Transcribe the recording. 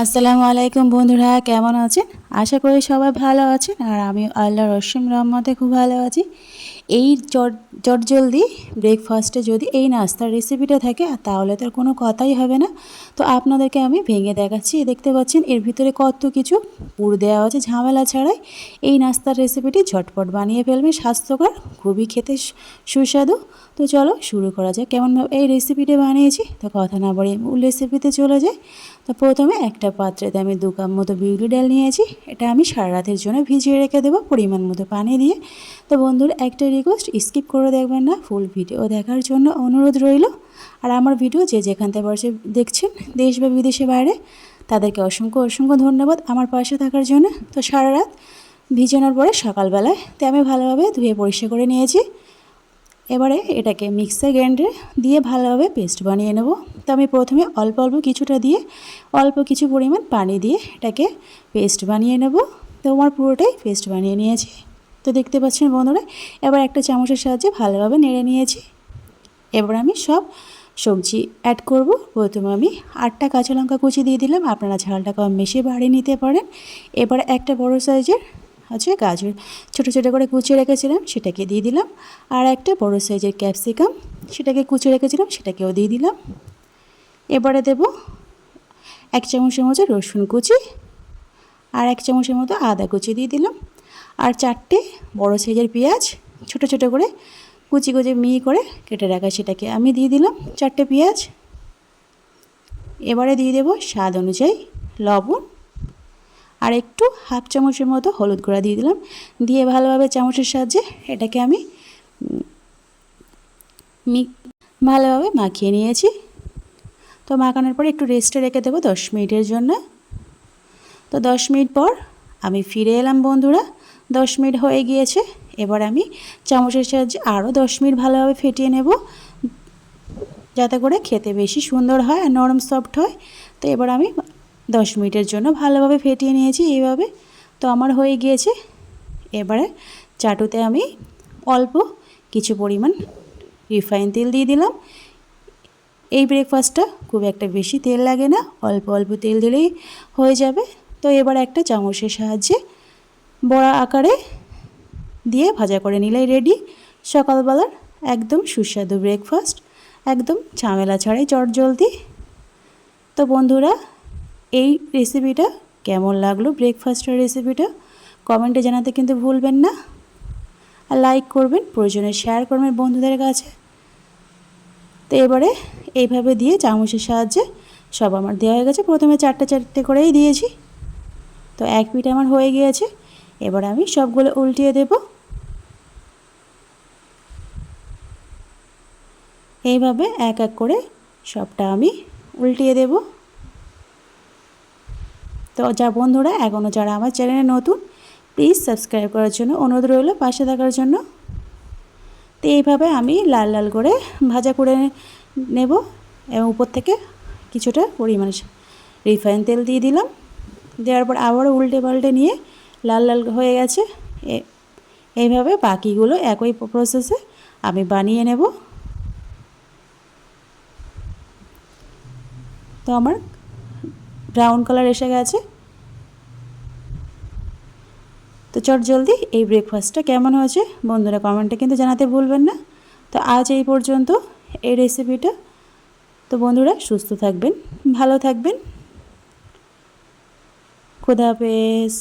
আসসালামু আলাইকুম বন্ধুরা, কেমন আছেন? আশা করি সবাই ভালো আছেন। আর আমি আল্লাহর অসীম রহমতে খুব ভালো আছি। এই চটজলদি ব্রেকফাস্টে যদি এই নাস্তার রেসিপিটা থাকে তাহলে তো আর কোনো কথাই হবে না। তো আপনাদেরকে আমি ভেঙে দেখাচ্ছি। দেখতে পাচ্ছেন এর ভিতরে কত কিছু পুর দেওয়া আছে, ঝামেলা ছাড়াই এই নাস্তার রেসিপিটি ঝটপট বানিয়ে ফেলবেন, স্বাস্থ্যকর, খুবই খেতে সুস্বাদু। তো চলো শুরু করা যাক কেমনভাবে এই রেসিপিটা বানিয়েছি। তো কথা না বাড়িয়ে মূল রেসিপিতে চলে যাই। তো প্রথমে একটা পাত্রেতে আমি 2 কাপ মতো বিউলি ডাল নিয়েছি। এটা আমি সারা রাতের জন্য ভিজিয়ে রেখে দেবো পরিমাণ মতো পানি দিয়ে। তো বন্ধুরা, একটা রিকোয়েস্ট, স্কিপ করে দেখবেন না, ফুল ভিডিও দেখার জন্য অনুরোধ রইল। আর আমার ভিডিও যে যেখান থেকে বসে দেখছেন, দেশ বা বিদেশে বাইরে, তাদেরকে অসংখ্য অসংখ্য ধন্যবাদ আমার পাশে থাকার জন্য। তো সারা রাত ভিজানোর পরে সকালবেলায় আমি ভালোভাবে ধুয়ে পরিষ্কার করে নিয়েছি। এবারে এটাকে মিক্সার গ্রাইন্ডারে দিয়ে ভালোভাবে পেস্ট বানিয়ে নেব। তো আমি প্রথমে অল্প অল্প কিছুটা দিয়ে অল্প কিছু পরিমাণ পানি দিয়ে এটাকে পেস্ট বানিয়ে নেব। তো আমার পুরোটাই পেস্ট বানিয়ে নিয়েছি। তো দেখতে পাচ্ছেন বন্ধুরা, এবার একটা চামচের সাহায্যে ভালোভাবে নেড়ে নিয়েছি। এবার আমি সব সবজি অ্যাড করব। প্রথমে আমি 8টা কাঁচা লঙ্কা কুচি দিয়ে দিলাম, আপনারা ঝালটা কম বেশি বাড়িয়ে নিতে পারেন। এবার একটা বড় সাইজের গাজর ছোট ছোট করে কুচিয়ে রেখেছিলাম, সেটাকে দিয়ে দিলাম। আর একটা বড় সাইজের ক্যাপসিকাম, সেটাকে কুচিয়ে রেখেছিলাম, সেটাকেও দিয়ে দিলাম। এবারে দেব 1 চামচের মতো রসুন কুচি, আর 1 চামচের মতো আদা কুচি দিয়ে দিলাম। আর 4টে বড় সাইজের পেঁয়াজ ছোট ছোট করে কুচি কুচি মিহি করে কেটে রাখা, সেটাকে আমি দিয়ে দিলাম 4টে পেঁয়াজ। এবারে দিয়ে দেব স্বাদ অনুযায়ী লবণ, আর একটু হাফ চামচের মতো হলুদ গুঁড়া দিয়ে দিলাম। দিয়ে ভালোভাবে চামচের সাহায্যে এটাকে আমি ভালোভাবে মাখিয়ে নিয়েছি। তো মাখানোর পরে একটু রেস্টে রেখে দেবো 10 মিনিটের জন্য। তো 10 মিনিট পর আমি ফিরে এলাম বন্ধুরা। 10 মিনিট হয়ে গিয়েছে। এবার আমি চামচের সাহায্যে আরও 10 মিনিট ভালোভাবে ফেটিয়ে নেব, যাতে করে খেতে বেশি সুন্দর হয় আর নরম সফট হয়। তো এবার আমি 10 মিনিটের জন্য ভালোভাবে ফেটিয়ে নিয়েছি এইভাবে। তো আমার হয়ে গিয়েছে। এবারে চাটুতে আমি অল্প কিছু পরিমাণ রিফাইন তেল দিয়ে দিলাম। এই ব্রেকফাস্টটা খুব একটা বেশি তেল লাগে না, অল্প অল্প তেল দিলেই হয়ে যাবে। তো এবার একটা চামচের সাহায্যে বড়া আকারে দিয়ে ভাজা করে নিলেই রেডি সকালবেলার একদম সুস্বাদু ব্রেকফাস্ট, একদম ঝামেলা ছাড়াই চটজলদি। তো বন্ধুরা, এই রেসিপিটা কেমন লাগলো, ব্রেকফাস্টের রেসিপিটা, কমেন্টে জানাতে কিন্তু ভুলবেন না। আর লাইক করবেন, প্রয়োজনে শেয়ার করবেন বন্ধুদের কাছে। তো এবারে এইভাবে দিয়ে চামচের সাহায্যে সব আমার দেওয়া হয়ে গেছে। প্রথমে 4টে করেই দিয়েছি। তো এক পিঠ আমার হয়ে গিয়েছে। এবার আমি সবগুলো উল্টিয়ে দেব। এইভাবে এক এক করে সবটা আমি উল্টিয়ে দেব। তো বন্ধুরা, এখনও যারা আমার চ্যানেলে নতুন, প্লিজ সাবস্ক্রাইব করার জন্য অনুরোধ রইল, পাশে থাকার জন্য। তো এইভাবে আমি লাল লাল করে ভাজা করে নেব এবং উপর থেকে কিছুটা পরিমাণ রিফাইন তেল দিয়ে দিলাম। দেওয়ার পর আবারও উল্টে পাল্টে নিয়ে লাল লাল হয়ে গেছে। এইভাবে বাকিগুলো একই প্রসেসে আমি বানিয়ে নেব। তো আমার ব্রাউন কালার এসে গেছে। তো চটজলদি এই ব্রেকফাস্টটা কেমন হয়েছে বন্ধুরা কমেন্টে কিন্তু জানাতে ভুলবেন না। তো আজ এই পর্যন্ত এই রেসিপিটা। তো বন্ধুরা, সুস্থ থাকবেন, ভালো থাকবেন, খোদা হাফেজ।